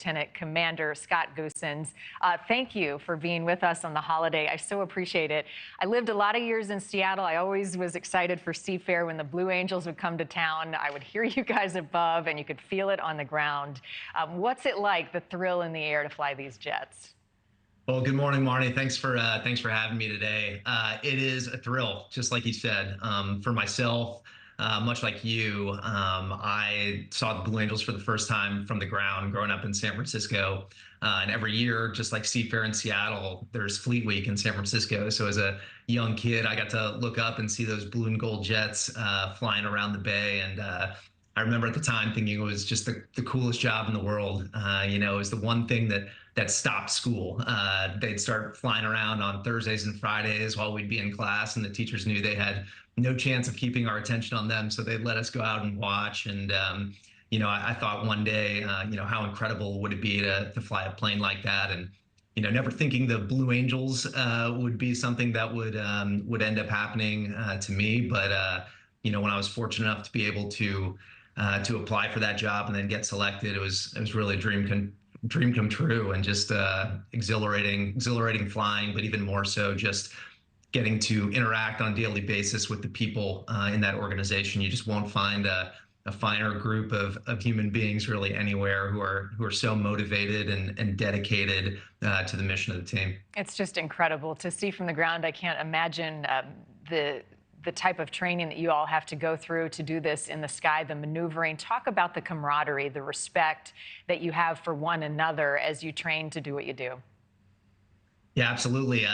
Lieutenant Commander Scott Goosens. Thank you for being with us on the holiday. I so appreciate it. I lived a lot of years in Seattle. I always was excited for Seafair when the Blue Angels would come to town. I would hear you guys above, and you could feel it on the ground. What's it like, the thrill in the air to fly these jets? Well, good morning, Marni. Thanks for having me today. It is a thrill, just like you said. For myself, much like you, I saw the Blue Angels for the first time from the ground growing up in San Francisco. And every year, just like Seafair in Seattle, there's Fleet Week in San Francisco. So as a young kid, I got to look up and see those blue and gold jets flying around the bay. And I remember at the time thinking it was just the coolest job in the world. It was the one thing that stopped school. They'd start flying around on Thursdays and Fridays while we'd be in class, and the teachers knew they had no chance of keeping our attention on them, so they'd let us go out and watch. And I thought one day, how incredible would it be to fly a plane like that? And never thinking the Blue Angels would be something that would end up happening to me. But when I was fortunate enough to be able to apply for that job and then get selected, it was really a dream come true, and just exhilarating flying, but even more so just getting to interact on a daily basis with the people in that organization. You just won't find a finer group of human beings really anywhere who are so motivated and dedicated to the mission of the team. It's just incredible to see from the ground. I can't imagine the type of training that you all have to go through to do this in the sky, the maneuvering. Talk about the camaraderie, the respect that you have for one another as you train to do what you do. Yeah, absolutely.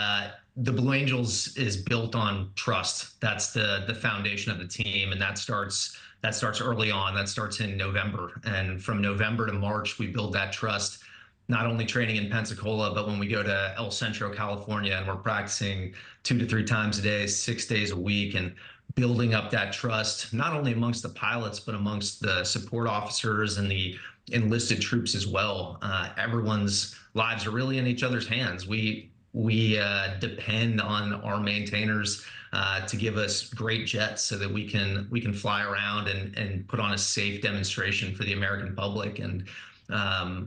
The Blue Angels is built on trust. That's the foundation of the team, and that starts early on. That starts in November, and from November to March, we build that trust. Not only training in Pensacola, but when we go to El Centro, California, and we're practicing 2 to 3 times a day, 6 days a week, and building up that trust, not only amongst the pilots, but amongst the support officers and the enlisted troops as well. Everyone's lives are really in each other's hands. We depend on our maintainers to give us great jets so that we can fly around and put on a safe demonstration for the American public. And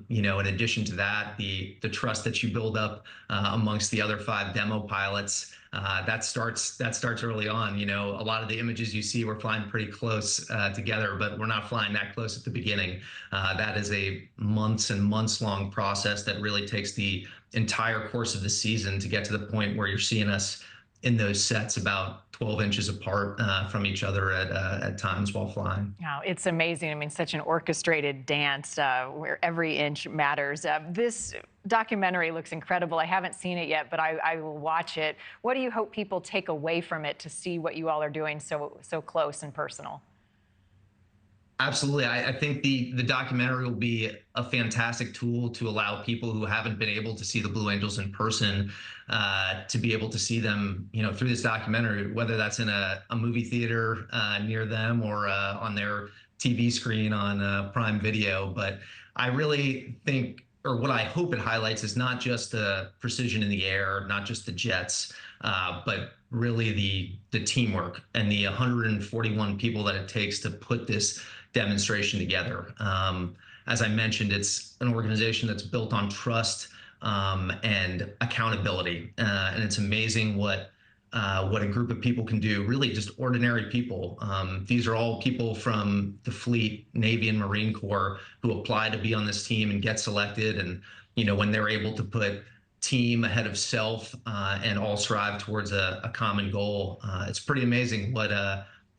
in addition to that, the trust that you build up amongst the other 5 demo pilots, that starts early on. A lot of the images you see, we're flying pretty close together, but we're not flying that close at the beginning. That is a months and months long process that really takes the entire course of the season to get to the point where you're seeing us in those sets about 12 inches apart from each other at times while flying. Wow, it's amazing. I mean, such an orchestrated dance where every inch matters. This documentary looks incredible. I haven't seen it yet, but I will watch it. What do you hope people take away from it to see what you all are doing so close and personal? Absolutely. I think the documentary will be a fantastic tool to allow people who haven't been able to see the Blue Angels in person to be able to see them, through this documentary, whether that's in a movie theater near them or on their TV screen on Prime Video. But I really think, or what I hope it highlights, is not just the precision in the air, not just the jets, but really the teamwork and the 141 people that it takes to put this demonstration together. As I mentioned, it's an organization that's built on trust and accountability, and it's amazing what a group of people can do. Really, just ordinary people. These are all people from the Fleet, Navy, and Marine Corps who apply to be on this team and get selected. And when they're able to put team ahead of self and all strive towards a common goal, it's pretty amazing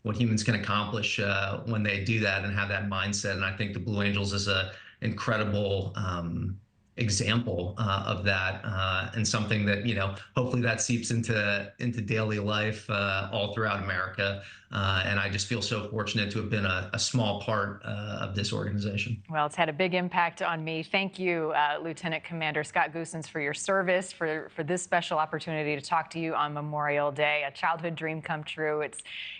what humans can accomplish when they do that and have that mindset. And I think the Blue Angels is an incredible example of that, and something that hopefully that seeps into daily life all throughout America. And I just feel so fortunate to have been a small part of this organization. Well, it's had a big impact on me. Thank you, Lieutenant Commander Scott Goosens, for your service, for this special opportunity to talk to you on Memorial Day, a childhood dream come true.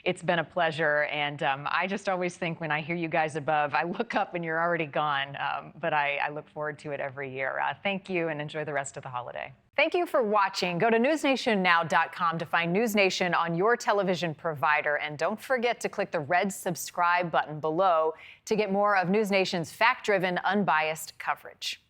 It's been a pleasure, and I just always think when I hear you guys above, I look up and you're already gone, but I look forward to it every year. Thank you, and enjoy the rest of the holiday. Thank you for watching. Go to NewsNationNow.com to find NewsNation on your television provider. And don't forget to click the red subscribe button below to get more of NewsNation's fact-driven, unbiased coverage.